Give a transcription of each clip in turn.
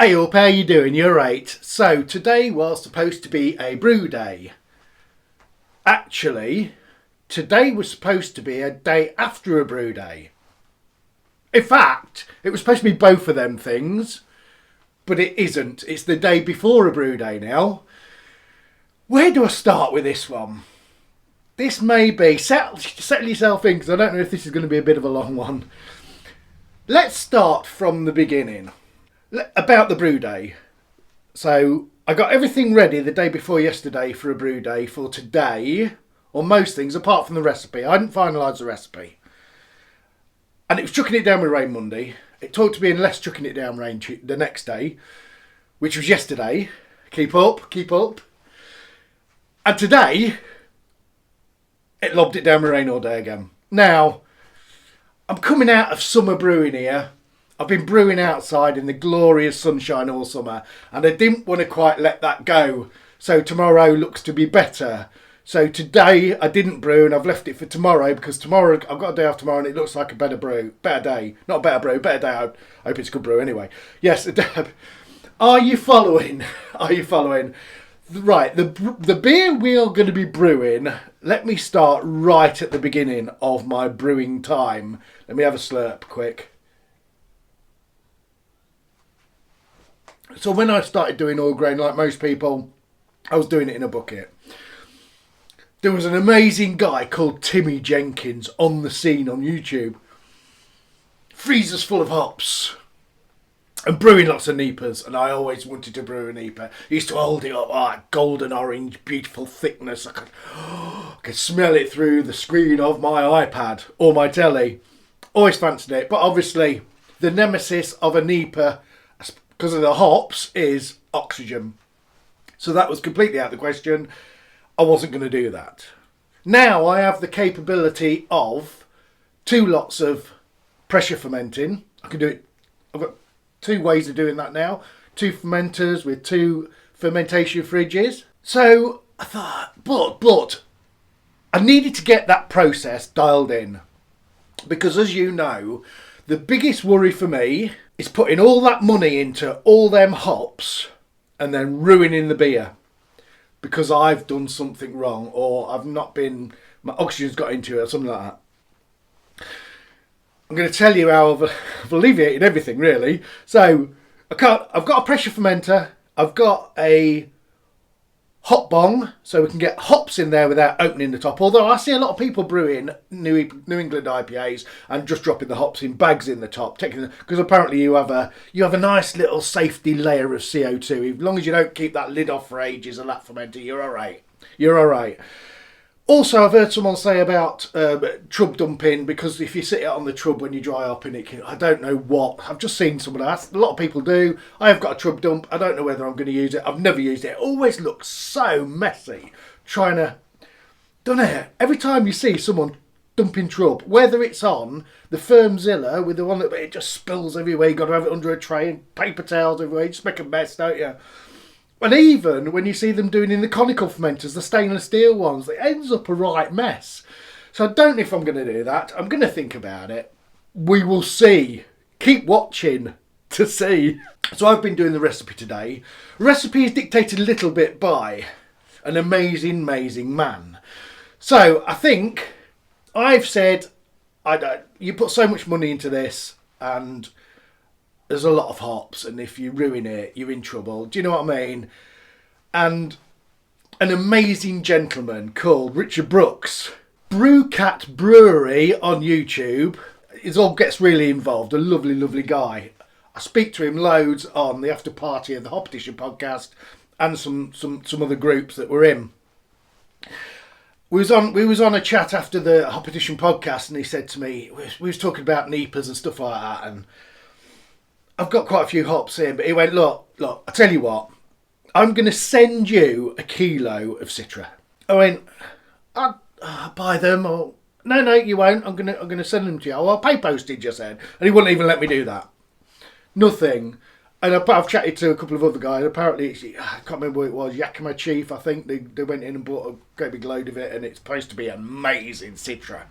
Hey up, how you doing? You're right. So today was supposed to be a brew day. Actually, today was supposed to be a day after a brew day. In fact, it was supposed to be both of them things, but it isn't. It's the day before a brew day now. Where do I start with this one? This may be, settle yourself in, because I don't know if this is going to be a bit of a long one. Let's start from the beginning. About the brew day. So I got everything ready the day before yesterday for a brew day for today, or most things apart from the recipe. I hadn't finalised the recipe. And it was chucking it down with rain Monday. It talked to being less chucking it down rain the next day, which was yesterday. Keep up, keep up. And today, it lobbed it down with rain all day again. Now, I'm coming out of summer brewing here. I've been brewing outside in the glorious sunshine all summer, and I didn't want to quite let that go. So tomorrow looks to be better. So today I didn't brew, and I've left it for tomorrow, because tomorrow I've got a day off tomorrow and it looks like a better day. Not a better brew, better day. I hope it's a good brew anyway. Yes, are you following? Are you following? Right, the beer we are going to be brewing, let me start right at the beginning of my brewing time. Let me have a slurp quick. So when I started doing all grain, like most people, I was doing it in a bucket. There was an amazing guy called Timmy Jenkins on the scene on YouTube. Freezers full of hops. And brewing lots of NEIPAs. And I always wanted to brew a NEIPA. He used to hold it up, golden orange, beautiful thickness. I could smell it through the screen of my iPad or my telly. Always fancied it. But obviously, the nemesis of a NEIPA, because of the hops, is oxygen. So that was completely out of the question. I wasn't going to do that. Now I have the capability of 2 lots of pressure fermenting. I can do it. I've got 2 ways of doing that now. 2 fermenters with 2 fermentation fridges. So I thought, but I needed to get that process dialed in. Because as you know, the biggest worry for me is putting all that money into all them hops and then ruining the beer because I've done something wrong, or my oxygen's got into it or something like that. I'm going to tell you how I've alleviated everything, really. So I've got a pressure fermenter. I've got a hop bong, so we can get hops in there without opening the top. Although I see a lot of people brewing New England IPAs and just dropping the hops in bags in the top, because apparently you have a nice little safety layer of CO2. As long as you don't keep that lid off for ages of that fermenter, you're all right. You're all right. Also, I've heard someone say about trub dumping, because if you sit it on the trub when you dry up in it, I don't know what. I've just seen someone ask. A lot of people do. I have got a trub dump. I don't know whether I'm going to use it. I've never used it. It always looks so messy don't know. Every time you see someone dumping trub, whether it's on the Firmzilla with the one that it just spills everywhere, you've got to have it under a tray and paper towels everywhere. You just make a mess, don't you? And even when you see them doing in the conical fermenters, the stainless steel ones, it ends up a right mess. So I don't know if I'm going to do that. I'm going to think about it. We will see. Keep watching to see. So I've been doing the recipe today. The recipe is dictated a little bit by an amazing, amazing man. So I think I've said, you put so much money into this and there's a lot of hops, and if you ruin it, you're in trouble. Do you know what I mean? And an amazing gentleman called Richard Brooks, Brewcat Brewery on YouTube, it all gets really involved. A lovely, lovely guy. I speak to him loads on the after party of the Hop Edition podcast and some other groups that we're in. We was on a chat after the Hop Edition podcast, and he said to me, we was talking about NEIPAs and stuff like that, and I've got quite a few hops in, but he went, look, I tell you what, I'm going to send you a kilo of Citra. I went, I'll buy them. Or no, you won't. I'm going to send them to you. I'll pay postage, I said. And he wouldn't even let me do that. Nothing. And I've chatted to a couple of other guys. Apparently, I can't remember what it was, Yakima Chief, I think. They went in and bought a great big load of it, and it's supposed to be amazing Citra.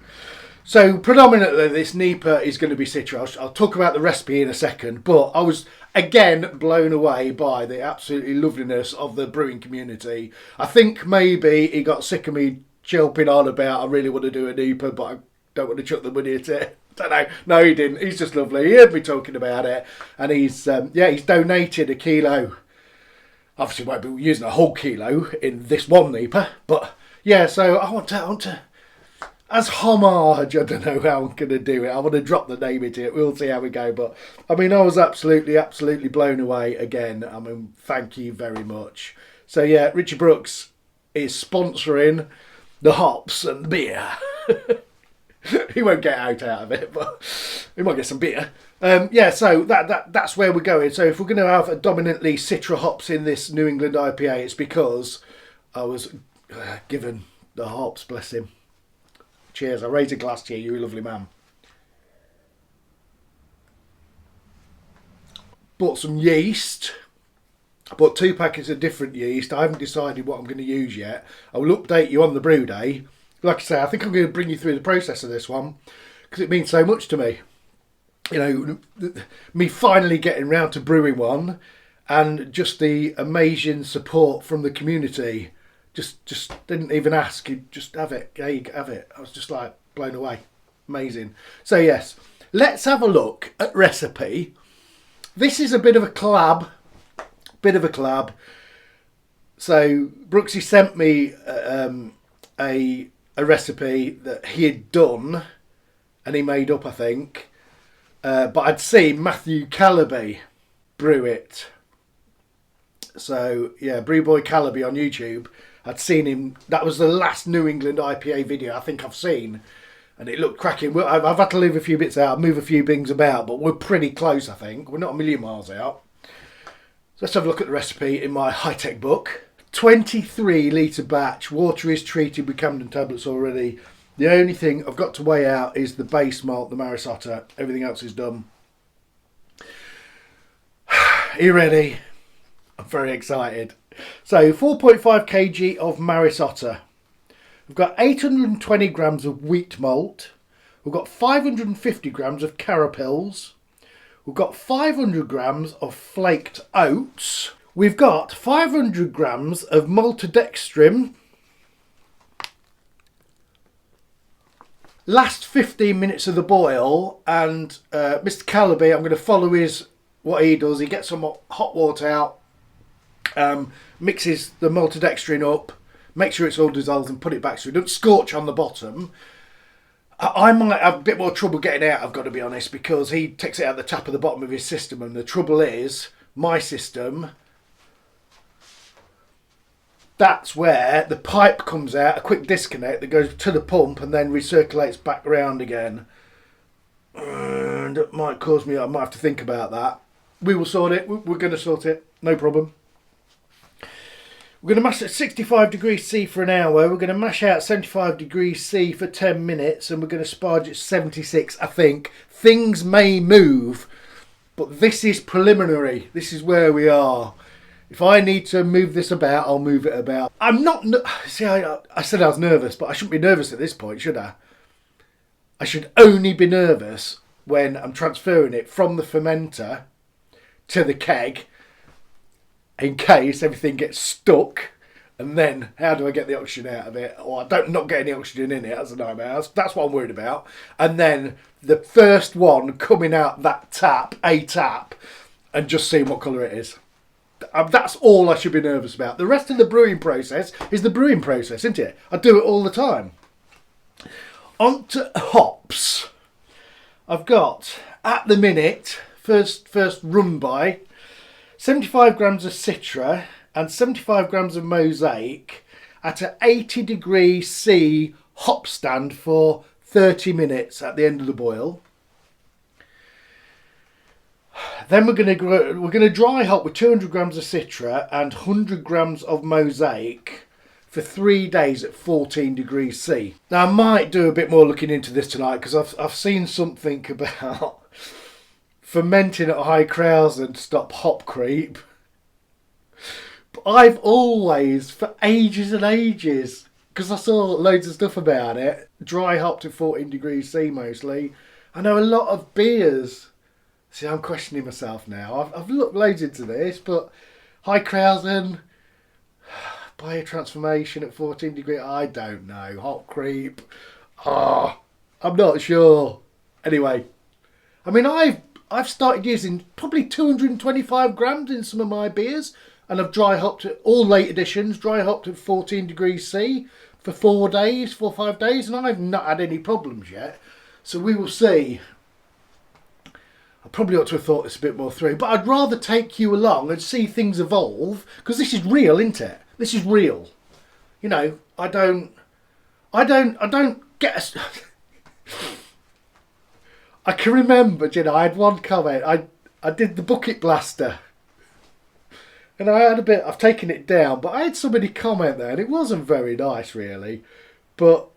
So predominantly this NEIPA is going to be Citra. I'll talk about the recipe in a second, but I was again blown away by the absolutely loveliness of the brewing community. I think maybe he got sick of me chirping on about I really want to do a NEIPA, but I don't want to chuck the money at it. Don't know. No, he didn't. He's just lovely. He heard me talking about it, and he's donated a kilo. Obviously, won't be using a whole kilo in this one NEIPA, but yeah. So I want to. As homage, I don't know how I'm going to do it. I want to drop the name into it. We'll see how we go. But, I mean, I was absolutely blown away again. I mean, thank you very much. So, yeah, Richard Brooks is sponsoring the hops and the beer. He won't get out of it, but he might get some beer. So that's where we're going. So if we're going to have a dominantly Citra hops in this New England IPA, it's because I was given the hops, bless him. Cheers, I raise a glass to you, you're a lovely man. Bought some yeast. I bought 2 packets of different yeast. I haven't decided what I'm going to use yet. I will update you on the brew day. Like I say, I think I'm going to bring you through the process of this one because it means so much to me. You know, me finally getting round to brewing one and just the amazing support from the community. Just didn't even ask. You just have it. Yeah, you have it. I was just like blown away. Amazing. So yes, let's have a look at recipe. This is a bit of a collab. So Brooksy sent me a recipe that he had done and he made up, I think. But I'd seen Matthew Calaby brew it. So yeah, Brew Boy Calaby on YouTube. I'd seen him. That was the last New England IPA video I think I've seen, and it looked cracking. I've had to leave a few bits out, move a few things about, but we're pretty close. I think we're not a million miles out. So let's have a look at the recipe in my high-tech book. 23 litre batch. Water is treated with Camden tablets already. The only thing I've got to weigh out is the base malt, the Maris Otter. Everything else is done. Are you ready? I'm very excited. So 4.5 kg of Maris Otter. We've got 820 grams of wheat malt. We've got 550 grams of carapils. We've got 500 grams of flaked oats. We've got 500 grams of maltodextrin. Last 15 minutes of the boil, and Mr. Calaby, I'm going to follow what he does. He gets some hot water out. Mixes the maltodextrin up, make sure it's all dissolved and put it back so it doesn't scorch on the bottom. I might have a bit more trouble getting out, I've got to be honest, because he takes it out the tap of the bottom of his system, and the trouble is, my system, that's where the pipe comes out, a quick disconnect that goes to the pump and then recirculates back around again. And it might cause me, I might have to think about that. We will sort it, we're going to sort it, no problem. We're going to mash at 65 degrees C for an hour. We're going to mash out 75 degrees C for 10 minutes. And we're going to sparge at 76, I think. Things may move, but this is preliminary. This is where we are. If I need to move this about, I'll move it about. I'm not... See, I said I was nervous, but I shouldn't be nervous at this point, should I? I should only be nervous when I'm transferring it from the fermenter to the keg, in case everything gets stuck, and then how do I get the oxygen out of it? Or I don't not get any oxygen in it, that's a nightmare. That's what I'm worried about. And then the first one coming out that tap, and just seeing what colour it is. That's all I should be nervous about. The rest of the brewing process is the brewing process, isn't it? I do it all the time. On to hops. I've got, at the minute, first run by, 75 grams of Citra and 75 grams of Mosaic at an 80 degrees C hop stand for 30 minutes at the end of the boil. Then we're going to dry hop with 200 grams of Citra and 100 grams of Mosaic for 3 days at 14 degrees C. Now I might do a bit more looking into this tonight because I've seen something about fermenting at high crowds and stop hop creep. But I've always, for ages and ages, because I saw loads of stuff about it. Dry hopped at 14 degrees C mostly. I know a lot of beers. See, I'm questioning myself now. I've looked loads into this, but Heikrausen, biotransformation at 14 degrees, I don't know. Hop creep. I'm not sure. Anyway, I mean, I've started using probably 225 grams in some of my beers, and I've dry hopped at all late editions, dry hopped at 14 degrees C for 4 days, 4 or 5 days, and I've not had any problems yet. So we will see. I probably ought to have thought this a bit more through, but I'd rather take you along and see things evolve, because this is real, isn't it? This is real. You know, I don't get a... I can remember, you know, I had one comment. I did the bucket blaster, and I had a bit. I've taken it down, but I had somebody comment there, and it wasn't very nice, really. But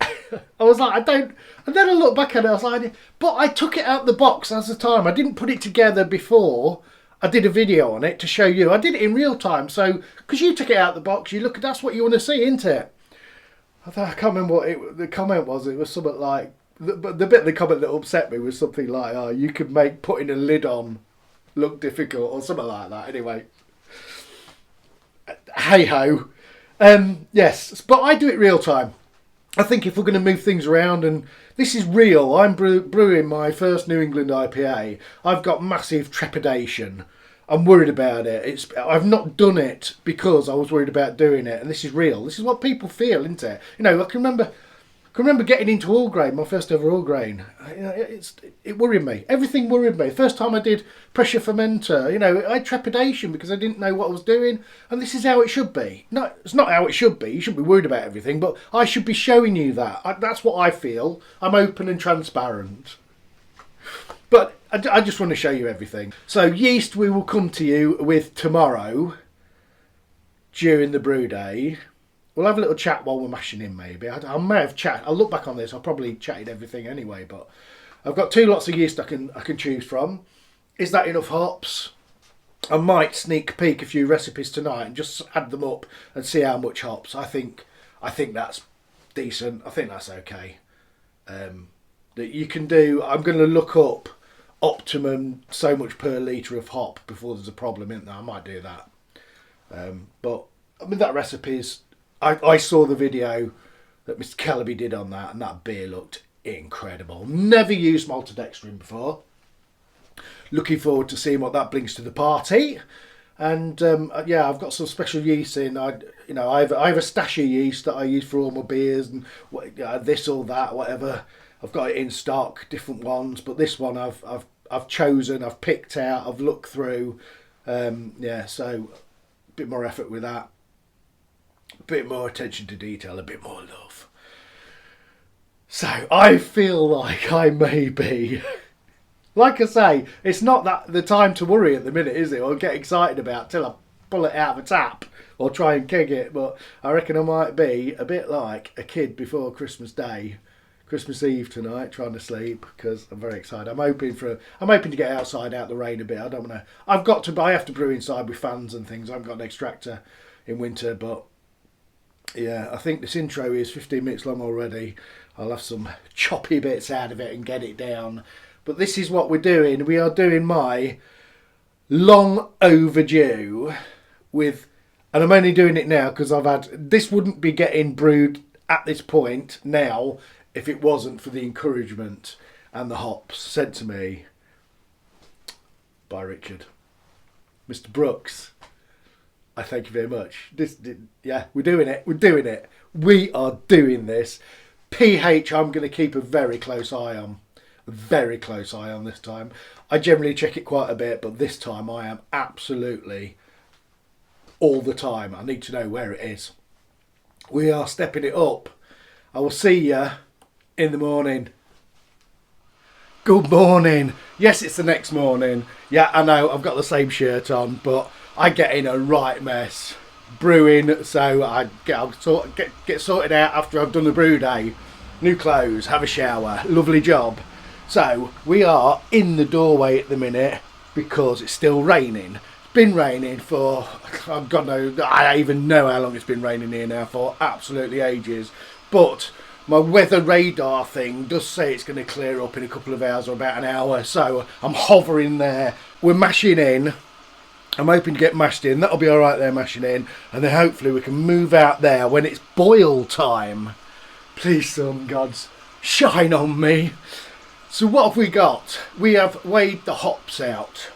I was like, I don't. And then I looked back at it. I was like, but I took it out the box as the time. I didn't put it together before I did a video on it to show you. I did it in real time, so because you took it out the box, you look. That's what you want to see, isn't it? I can't remember what the comment was. It was something like. But the bit of the comment that upset me was something like, "Oh, you could make putting a lid on look difficult," or something like that. Anyway, hey ho, yes, but I do it real time. I think if we're going to move things around, and this is real, I'm brewing my first New England IPA. I've got massive trepidation. I'm worried about it. I've not done it because I was worried about doing it, and this is real. This is what people feel, isn't it? You know, I can remember getting into all grain, my first ever all grain. You know, it worried me. Everything worried me. First time I did pressure fermenter, you know, I had trepidation because I didn't know what I was doing, and this is how it should be. No, it's not how it should be. You shouldn't be worried about everything, but I should be showing you that. That's what I feel. I'm open and transparent. But I just want to show you everything. So yeast we will come to you with tomorrow during the brew day. We'll have a little chat while we're mashing in, maybe. I may have chat. I'll look back on this. I'll probably chatted everything anyway, but I've got 2 lots of yeast I can choose from. Is that enough hops? I might sneak peek a few recipes tonight and just add them up and see how much hops. I think that's decent. I think that's okay. That you can do. I'm going to look up optimum so much per litre of hop before there's a problem in there. I might do that. But I mean, that recipe's. I saw the video that Mr. Calaby did on that, and that beer looked incredible. Never used maltodextrin before. Looking forward to seeing what that brings to the party. And yeah, I've got some special yeast in. I have a stash of yeast that I use for all my beers and this or that, whatever. I've got it in stock, different ones, but this one I've chosen, I've picked out, I've looked through. Yeah, so a bit more effort with that. A bit more attention to detail, a bit more love. So I feel like I may be, like I say, it's not that the time to worry at the minute, is it? Or get excited about till I pull it out of a tap or try and keg it. But I reckon I might be a bit like a kid before Christmas Day, Christmas Eve tonight, trying to sleep because I'm very excited. I'm hoping to get outside, out the rain a bit. I don't want to. I have to brew inside with fans and things. I haven't got an extractor in winter, but. Yeah, I think this intro is 15 minutes long already. I'll have some choppy bits out of it and get it down. But this is what we're doing. We are doing my long overdue with, and I'm only doing it now because this wouldn't be getting brewed at this point now if it wasn't for the encouragement and the hops sent to me by Richard. Mr. Brooks. I thank you very much. Yeah, we're doing it. We're doing it. We are doing this. pH, I'm going to keep a very close eye on. A very close eye on this time. I generally check it quite a bit, but this time I am absolutely all the time. I need to know where it is. We are stepping it up. I will see you in the morning. Good morning. Yes, it's the next morning. Yeah, I know, I've got the same shirt on, but I get in a right mess brewing, so I'll get sorted out after I've done the brew day. New clothes, have a shower, lovely job. So we are in the doorway at the minute because it's still raining. been raining for, God knows, I even know how long it's been raining here now for, absolutely ages. But my weather radar thing does say it's going to clear up in a couple of hours or about an hour, so I'm hovering there. We're mashing in. I'm hoping to get mashed in. That'll be all right there, mashing in, and then hopefully we can move out there when it's boil time. Please, sun gods, shine on me. So what have we got? We have weighed the hops out.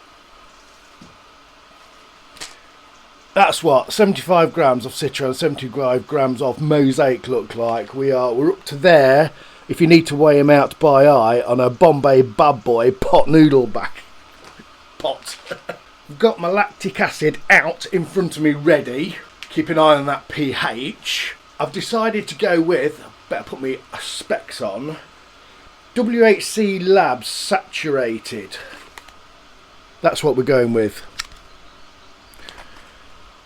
That's what 75 grams of Citra and 75 grams of Mosaic look like. We're up to there. If you need to weigh them out by eye on a Bombay Bad Boy pot noodle back pot. I've got my lactic acid out in front of me ready. Keep an eye on that pH. I've decided to go with, better put my specs on, WHC Labs Saturated. That's what we're going with.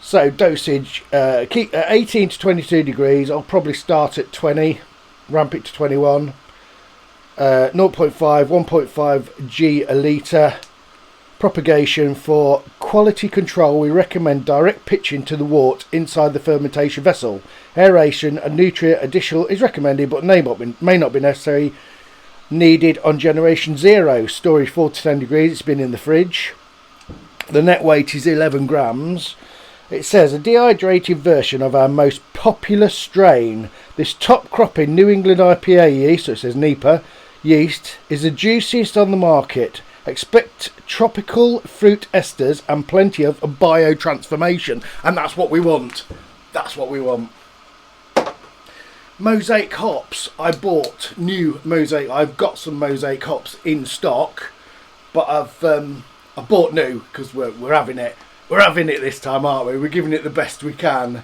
So dosage, keep at 18 to 22 degrees. I'll probably start at 20, ramp it to 21. 0.5, 1.5 G a litre. Propagation for quality control, we recommend direct pitching to the wort inside the fermentation vessel. Aeration and nutrient additional is recommended but may not be necessary. Needed on generation 0. Storage 4 to 10 degrees. It's been in the fridge. The net weight is 11 grams. It says a dehydrated version of our most popular strain. This top cropping New England IPA yeast, so it says NEIPA yeast, is the juiciest on the market. Expect tropical fruit esters and plenty of biotransformation, and that's what we want. That's what we want. Mosaic hops. I bought new Mosaic. I've got some Mosaic hops in stock, but I bought new because we're having it. We're having it this time, aren't we? We're giving it the best we can.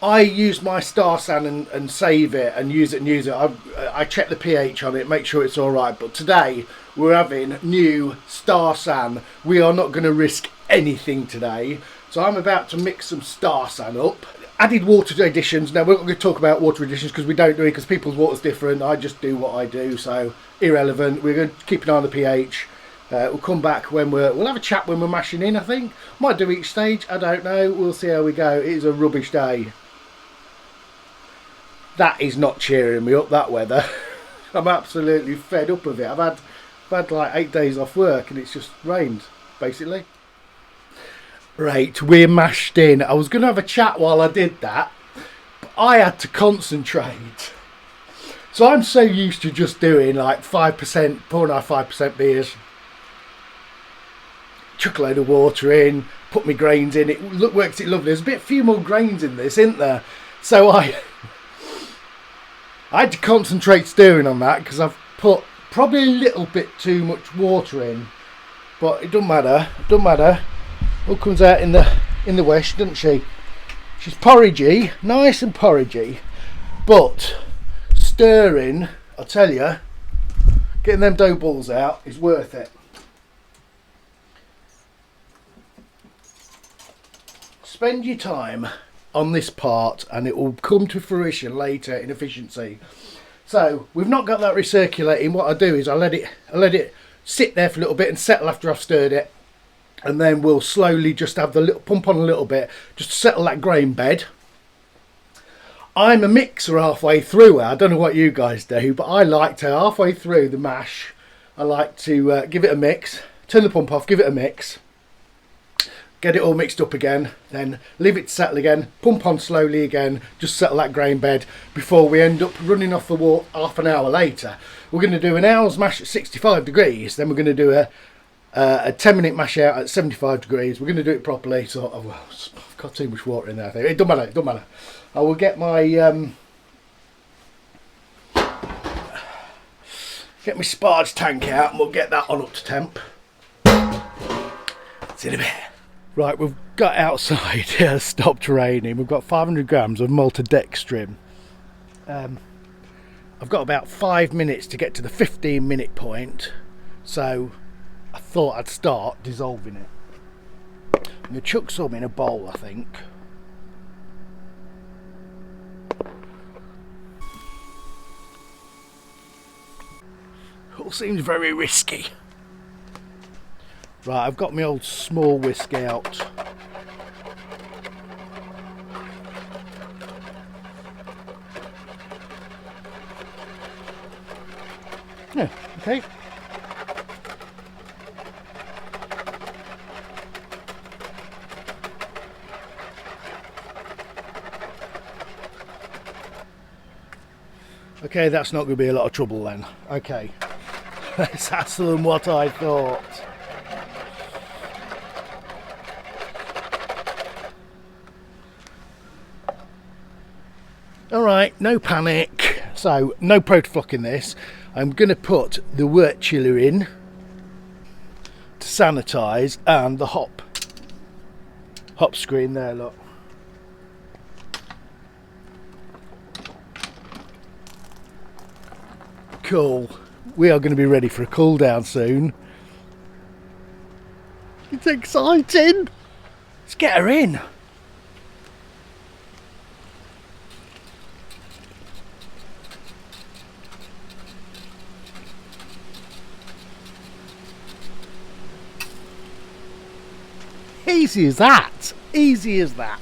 I use my Star San and save it and use it and use it. I check the pH on it, make sure it's all right. But today we're having new Star San. We are not going to risk anything today. So I'm about to mix some Star San up. Added water additions. Now we're not going to talk about water additions because we don't do it because people's water's different. I just do what I do, so irrelevant. We're going to keep an eye on the pH. We'll come back when we'll have a chat when we're mashing in, I think. Might do each stage, I don't know. We'll see how we go. It is a rubbish day. That is not cheering me up, that weather. I'm absolutely fed up of it. I've had like 8 days off work and it's just rained, basically. Right, we're mashed in. I was going to have a chat while I did that, but I had to concentrate. So I'm so used to just doing like 5%, pouring out 5% beers. Chuck a load of water in, put my grains in. It works it lovely. There's a few more grains in this, isn't there? So I had to concentrate stirring on that because I've put probably a little bit too much water in, but it doesn't matter. It doesn't matter. All comes out in the wash, doesn't she? She's porridgey, nice and porridgey, but stirring, I'll tell you, getting them dough balls out is worth it. Spend your time on this part and it will come to fruition later in efficiency. So we've not got that recirculating. What I do is I let it sit there for a little bit and settle after I've stirred it, and then we'll slowly just have the little pump on a little bit just to settle that grain bed. I'm a mixer halfway through. I don't know what you guys do, but I like to halfway through the mash, I like to give it a mix, turn the pump off, give it a mix, get it all mixed up again, then leave it to settle again, pump on slowly again, just settle that grain bed before we end up running off the wall half an hour later. We're going to do an hour's mash at 65 degrees, then we're going to do a 10-minute mash out at 75 degrees. We're going to do it properly. So I've got too much water in there, I think. It doesn't matter, it doesn't matter. I will get my sparge tank out and we'll get that on up to temp. See you in a bit. Right, we've got outside, it stopped raining. We've got 500 grams of maltodextrin. I've got about 5 minutes to get to the 15-minute point, so I thought I'd start dissolving it. I'm going to chuck some in a bowl, I think. All seems very risky. Right, I've got my old small whisk out. Yeah, okay. Okay, that's not going to be a lot of trouble then. Okay, that's faster than what I thought. Alright, no panic. So, no protoflock in this. I'm going to put the wort chiller in to sanitise, and the hop screen there, look. Cool. We are going to be ready for a cool down soon. It's exciting. Let's get her in. Easy as that. Easy as that.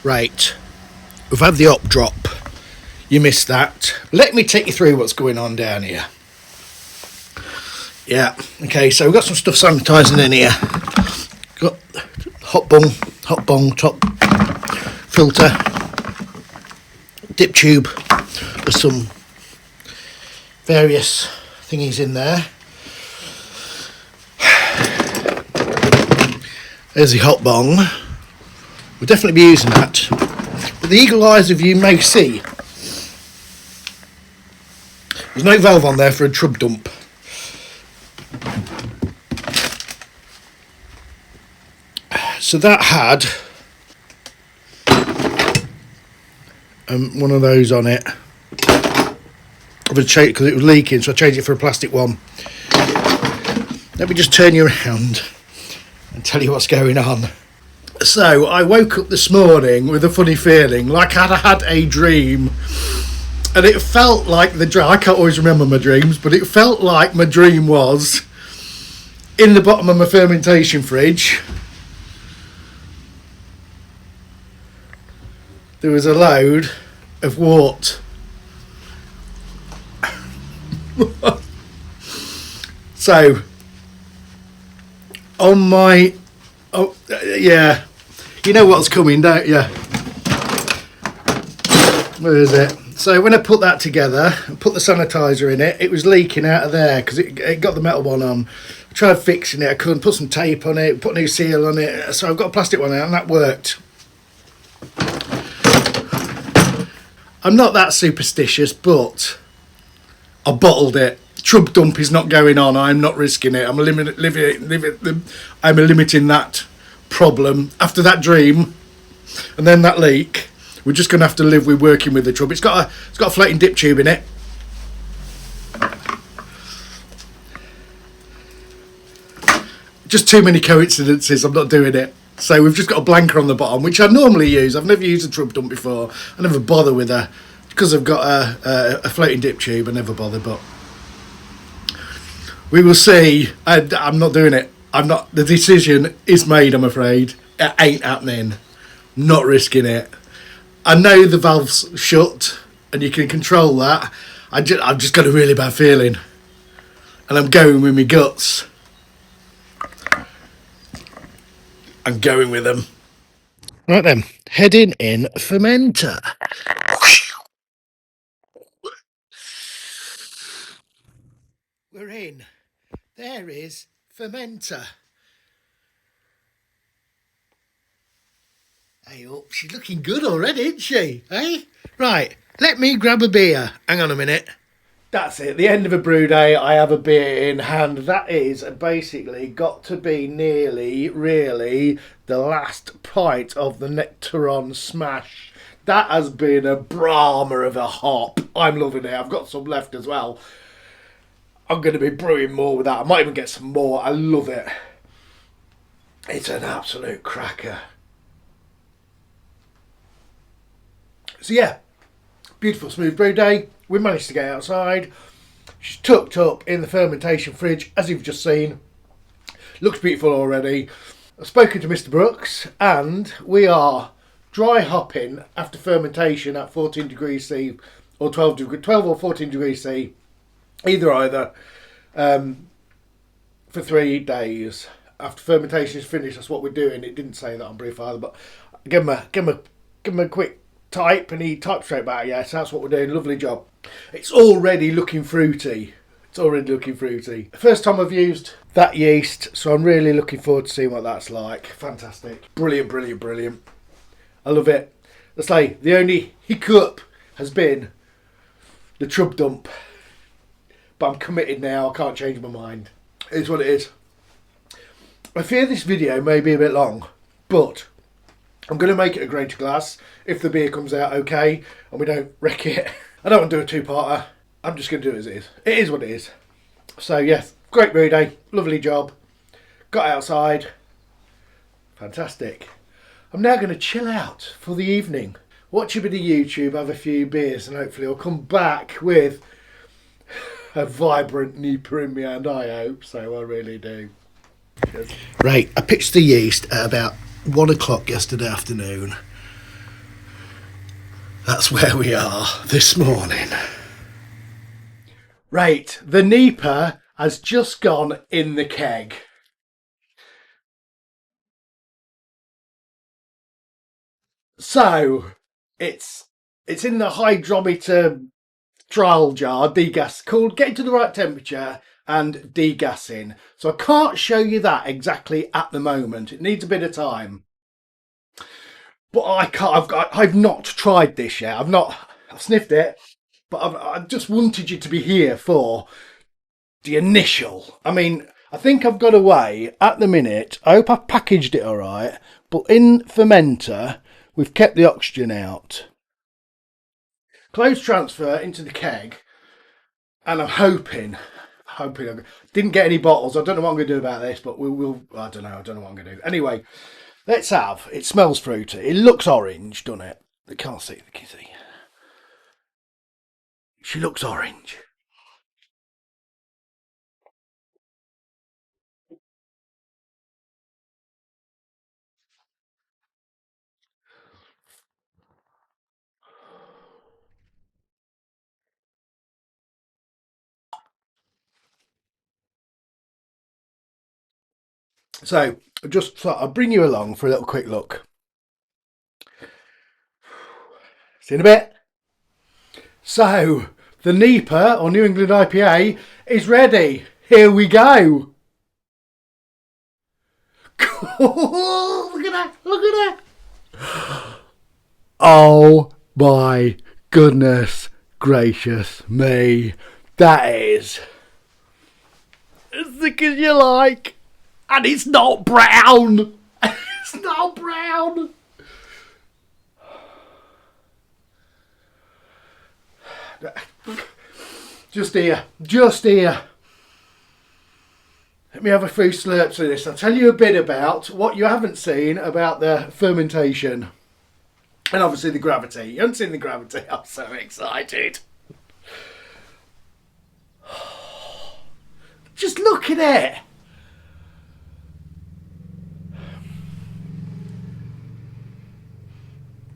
Right. We've had the op drop. You missed that. Let me take you through what's going on down here. Yeah, okay, so we've got some stuff sanitising in here. Got hot bung top filter, dip tube with some various thingies in there. There's the hot bung. We'll definitely be using that. But the eagle eyes of you may see, there's no valve on there for a trub dump. So that had one of those on it. Because it was leaking, so I changed it for a plastic one. Let me just turn you around and tell you what's going on. So I woke up this morning with a funny feeling, like I'd had a dream. And it felt like the dream, I can't always remember my dreams, but it felt like my dream was in the bottom of my fermentation fridge. There was a load of wort. So, on my... Oh, yeah. You know what's coming, don't you? Where is it? So when I put that together and put the sanitizer in it, it was leaking out of there because it got the metal one on. I tried fixing it, I couldn't, put some tape on it, put a new seal on it, so I've got a plastic one out and that worked. I'm not that superstitious, but I bottled it. Trub dump is not going on, I'm not risking it. I'm limiting that problem. After that dream and then that leak, we're just going to have to live with working with the trub. It's got a floating dip tube in it. Just too many coincidences, I'm not doing it. So we've just got a blanker on the bottom, which I normally use. I've never used a trub dump before. I never bother with her. Because I've got a floating dip tube, I never bother, but we will see. I'm not doing it. The decision is made, I'm afraid. It ain't happening. Not risking it. I know the valve's shut and you can control that. I've just got a really bad feeling. And I'm going with my guts. I'm going with them. Right then, heading in fermenter. We're in. There is fermenter. Hey up, she's looking good already, isn't she? Hey? Right, let me grab a beer. Hang on a minute. That's it, the end of a brew day, I have a beer in hand. That is basically got to be nearly, really, the last pint of the Nectaron Smash. That has been a Brahma of a hop. I'm loving it, I've got some left as well. I'm going to be brewing more with that. I might even get some more. I love it. It's an absolute cracker. So yeah, beautiful smooth brew day. We managed to get outside. She's tucked up in the fermentation fridge, as you've just seen. Looks beautiful already. I've spoken to Mr. Brooks, and we are dry hopping after fermentation at 14 degrees C, or 12 or 14 degrees C. Either. For 3 days. After fermentation is finished, that's what we're doing. It didn't say that on Brief either, but give him a quick type and he typed straight back. Yes, that's what we're doing. Lovely job. It's already looking fruity. First time I've used that yeast, so I'm really looking forward to seeing what that's like. Fantastic. Brilliant. I love it. Let's say the only hiccup has been the trub dump. But I'm committed now. I can't change my mind. It's what it is. I fear this video may be a bit long, but I'm going to make it a greater glass if the beer comes out okay and we don't wreck it. I don't want to do a two-parter. I'm just going to do it as it is. It is what it is. So yes, great brew day. Lovely job. Got outside. Fantastic. I'm now going to chill out for the evening. Watch a bit of YouTube, have a few beers, and hopefully I'll come back with a vibrant NEIPA in my hand. I hope so. I really do. Cheers. Right, I pitched the yeast at about 1 o'clock yesterday afternoon. That's where we are this morning. Right, the NEIPA has just gone in the keg. So it's in the hydrometer trial jar, degas, called getting to the right temperature and degassing. So I can't show you that exactly at the moment. It needs a bit of time. But I've not tried this yet. I've sniffed it, but I just wanted you to be here for the initial. I mean, I think I've got away at the minute. I hope I've packaged it all right. But in fermenter, we've kept the oxygen out. Closed transfer into the keg, and I'm hoping I didn't get any bottles. I don't know what I'm going to do about this, but we'll I don't know what I'm going to do. Anyway, let's have. It smells fruity. It looks orange, doesn't it? I can't see the kitty. She looks orange. So just thought I'll bring you along for a little quick look. See you in a bit. So the NEIPA, or New England IPA, is ready. Here we go. Oh, look at that. Oh my goodness gracious me. That is as thick as you like. And it's not brown. It's not brown. Just here. Let me have a few slurps of this. I'll tell you a bit about what you haven't seen about the fermentation. And obviously the gravity. You haven't seen the gravity. I'm so excited. Just look at it.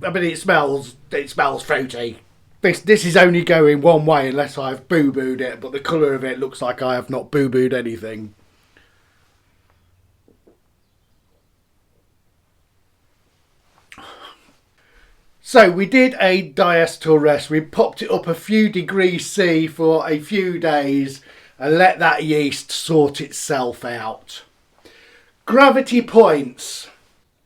I mean, it smells fruity. This is only going one way unless I've boo-booed it, but the colour of it looks like I have not boo-booed anything. So we did a diacetyl rest. We popped it up a few degrees C for a few days and let that yeast sort itself out. Gravity points.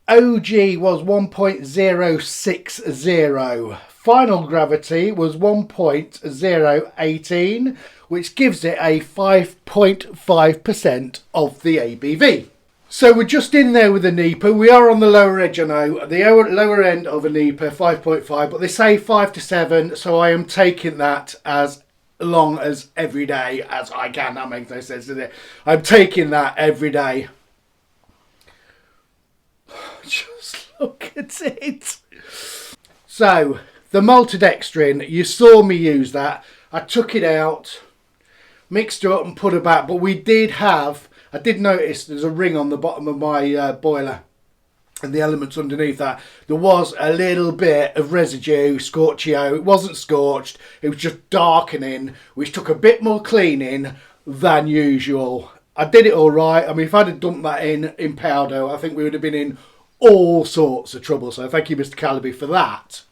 OG was 1.060. Final gravity was 1.018, which gives it a 5.5% of the ABV. So we're just in there with the NEIPA. We are on the lower edge, I know, the lower end of a NEIPA, 5.5, but they say 5 to 7, so I am taking that as long as every day as I can. That makes no sense, does it? I'm taking that every day. Just look at it. So, the maltodextrin, you saw me use that. I took it out, mixed it up and put it back. But I did notice there's a ring on the bottom of my boiler. and the elements underneath that, there was a little bit of residue, scorchio. It wasn't scorched, it was just darkening, which took a bit more cleaning than usual. I did it all right. I mean, if I'd have dumped that in powder, I think we would have been in all sorts of trouble. So thank you, Mr. Calaby, for that.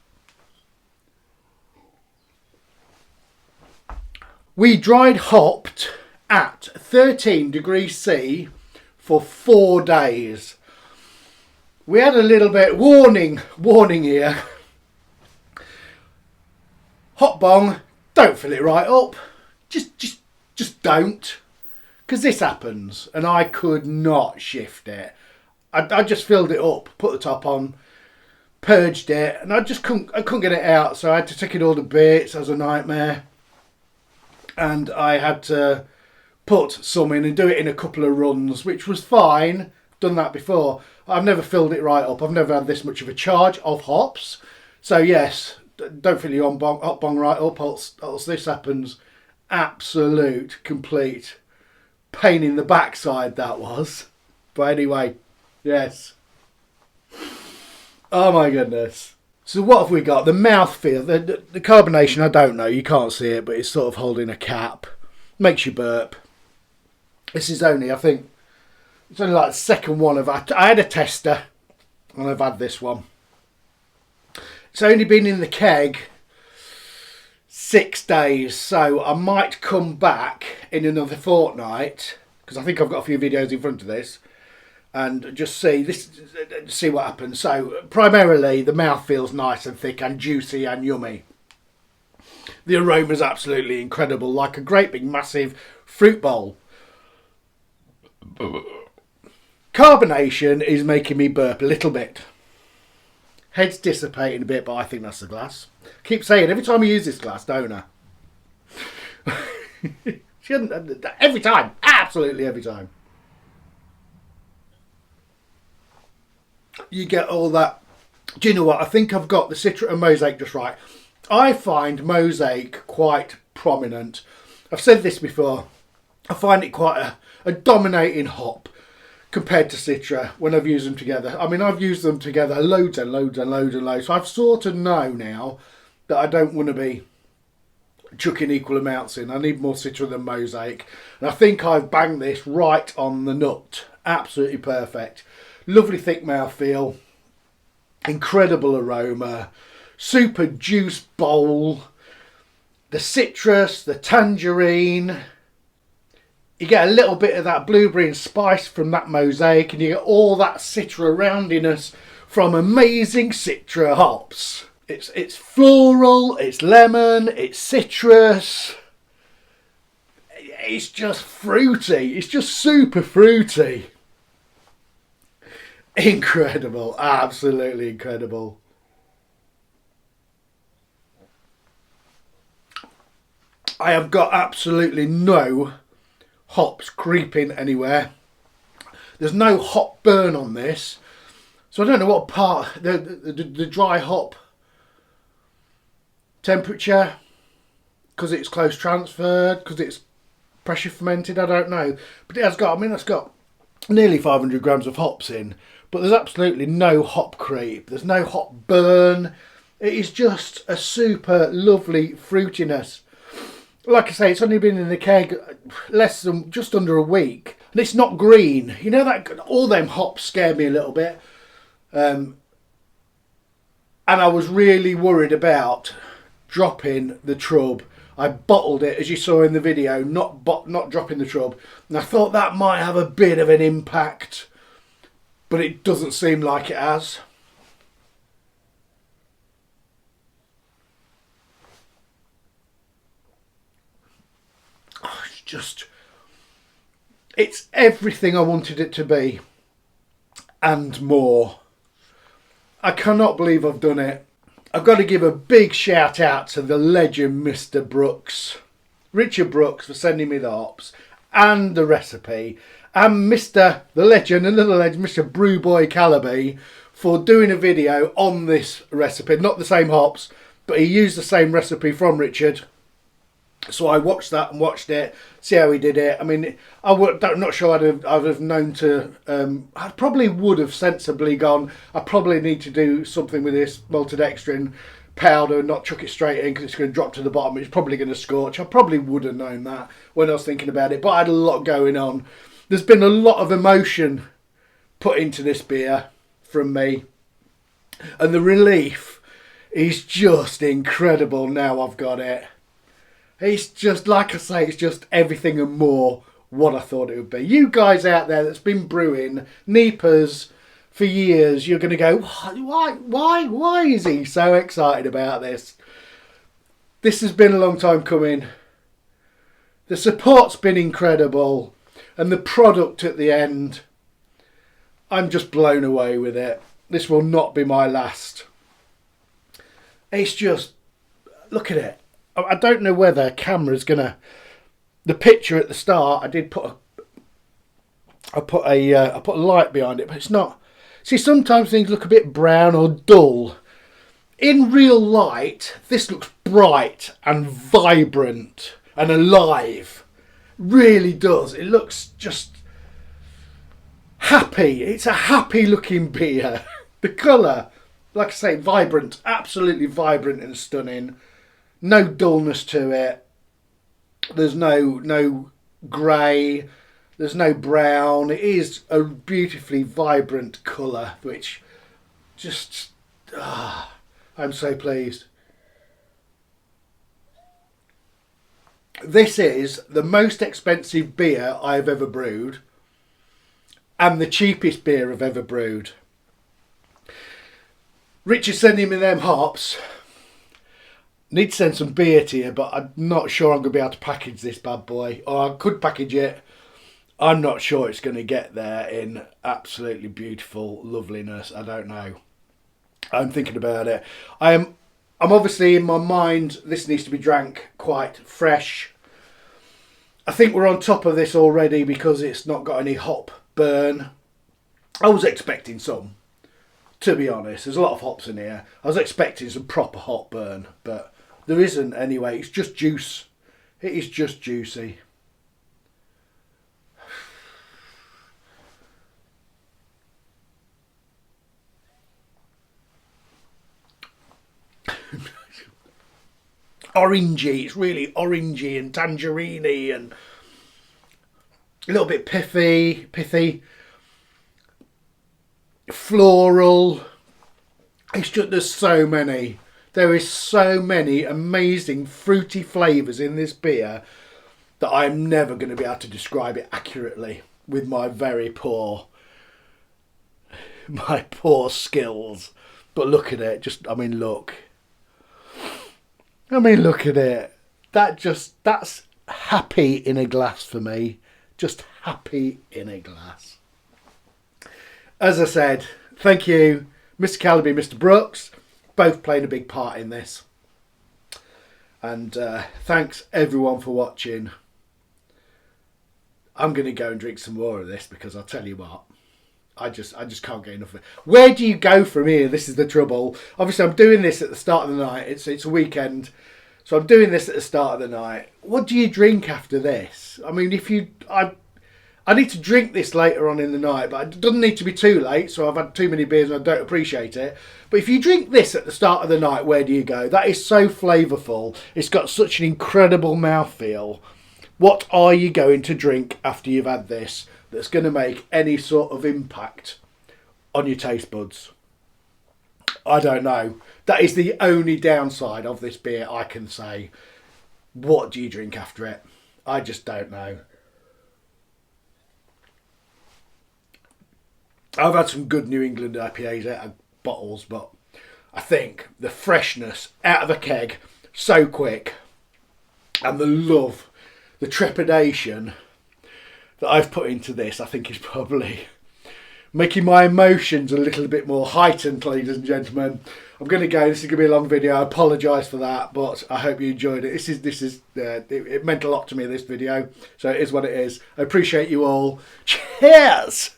We dried hopped at 13 degrees C for 4 days. We had a little bit warning here. Hop bong, don't fill it right up. Just don't. Because this happens, and I could not shift it. I just filled it up, put the top on, purged it, and I couldn't get it out, so I had to take it all to bits. It was a nightmare. And I had to put some in and do it in a couple of runs, which was fine. Done that before. I've never filled it right up. I've never had this much of a charge of hops. So yes, don't fill your hop bong right up, else this happens. Absolute, complete pain in the backside that was. But anyway, yes. Oh my goodness. So what have we got? The mouthfeel, the carbonation, I don't know. You can't see it, but it's sort of holding a cap. Makes you burp. This is only, I think, it's only like the second one I had a tester, and I've had this one. It's only been in the keg 6 days, so I might come back in another fortnight, because I think I've got a few videos in front of this, and just see what happens. So primarily the mouth feels nice and thick and juicy and yummy. The aroma's absolutely incredible, like a great big massive fruit bowl. Carbonation is making me burp a little bit. Head's dissipating a bit, but I think that's the glass. Keep saying every time I use this glass, don't I? Every time, absolutely every time. You get all that. Do you know what? I think I've got the Citra and Mosaic just right. I find Mosaic quite prominent. I've said this before. I find it quite a dominating hop compared to Citra when I've used them together. I mean, I've used them together loads and loads and loads and loads. So I've sort of know now that I don't want to be chucking equal amounts in. I need more Citra than Mosaic. And I think I've banged this right on the nut. Absolutely perfect. Lovely thick mouthfeel. Incredible aroma. Super juice bowl. The citrus, the tangerine. You get a little bit of that blueberry and spice from that Mosaic, and you get all that Citra roundiness from amazing Citra hops. It's floral, it's lemon, it's citrus. It's just fruity. It's just super fruity. Incredible. Absolutely incredible. I have got absolutely no hops creeping anywhere. There's no hop burn on this. So I don't know what part, the dry hop temperature, because it's close transferred, because it's pressure fermented, I don't know. But it has got, I mean, it's got nearly 500 grams of hops in, but there's absolutely no hop creep. There's no hop burn. It is just a super lovely fruitiness. Like I say, it's only been in the keg less than, just under a week. And it's not green. You know, that all them hops scared me a little bit. And I was really worried about dropping the trub. I bottled it, as you saw in the video, not dropping the trub. And I thought that might have a bit of an impact. But it doesn't seem like it has. It's everything I wanted it to be and more. I cannot believe I've done it. I've got to give a big shout out to the legend Mr. Brooks, Richard Brooks, for sending me the hops and the recipe, and the legend, another legend, Mr. Brew Boy Calaby, for doing a video on this recipe. Not the same hops, but he used the same recipe from Richard. So I watched that and watched it, see how he did it. I mean, I'm not sure I'd have known to. I probably would have sensibly gone, I probably need to do something with this maltodextrin powder and not chuck it straight in because it's going to drop to the bottom. It's probably going to scorch. I probably would have known that when I was thinking about it. But I had a lot going on. There's been a lot of emotion put into this beer from me. And the relief is just incredible now I've got it. It's just, like I say, it's just everything and more what I thought it would be. You guys out there that's been brewing NEIPAs for years, you're going to go, why is he so excited about this? This has been a long time coming. The support's been incredible. And the product at the end, I'm just blown away with it. This will not be my last. It's just, look at it. I don't know whether camera's gonna. The picture at the start, I did put a light behind it, but it's not. See, sometimes things look a bit brown or dull. In real light, this looks bright and vibrant and alive. Really does. It looks just happy. It's a happy looking beer. The colour, like I say, vibrant, absolutely vibrant and stunning. No dullness to it. There's no grey. There's no brown. It is a beautifully vibrant colour, which just, I'm so pleased. This is the most expensive beer I've ever brewed and the cheapest beer I've ever brewed. Richard's sending me them hops. Need to send some beer to you, but I'm not sure I'm going to be able to package this bad boy. Or I could package it. I'm not sure it's going to get there in absolutely beautiful loveliness. I don't know. I'm thinking about it. I'm obviously in my mind, this needs to be drank quite fresh. I think we're on top of this already because it's not got any hop burn. I was expecting some, to be honest. There's a lot of hops in here. I was expecting some proper hop burn, but there isn't anyway. It's just juice. It is just juicy. Orangey. It's really orangey and tangerine-y and a little bit pithy, floral. It's just, there's so many. There is so many amazing fruity flavours in this beer that I'm never going to be able to describe it accurately with my very poor skills. But look at it. Look at it. That's happy in a glass for me. Just happy in a glass. As I said, thank you, Mr. Calaby, Mr. Brooks, both playing a big part in this. And thanks everyone for watching. I'm going to go and drink some more of this because I'll tell you what, I just can't get enough of it. Where do you go from here? This is the trouble. Obviously, I'm doing this at the start of the night. It's a weekend, so I'm doing this at the start of the night. What do you drink after this? I mean, I need to drink this later on in the night, but it doesn't need to be too late, so I've had too many beers and I don't appreciate it. But if you drink this at the start of the night, where do you go? That is so flavourful. It's got such an incredible mouthfeel. What are you going to drink after you've had this that's going to make any sort of impact on your taste buds? I don't know. That is the only downside of this beer I can say. What do you drink after it? I just don't know. I've had some good New England IPAs out of bottles, but I think the freshness out of the keg so quick and the love, the trepidation that I've put into this, I think is probably making my emotions a little bit more heightened, ladies and gentlemen. I'm going to go. This is going to be a long video. I apologise for that, but I hope you enjoyed it. It meant a lot to me, this video, so it is what it is. I appreciate you all. Cheers!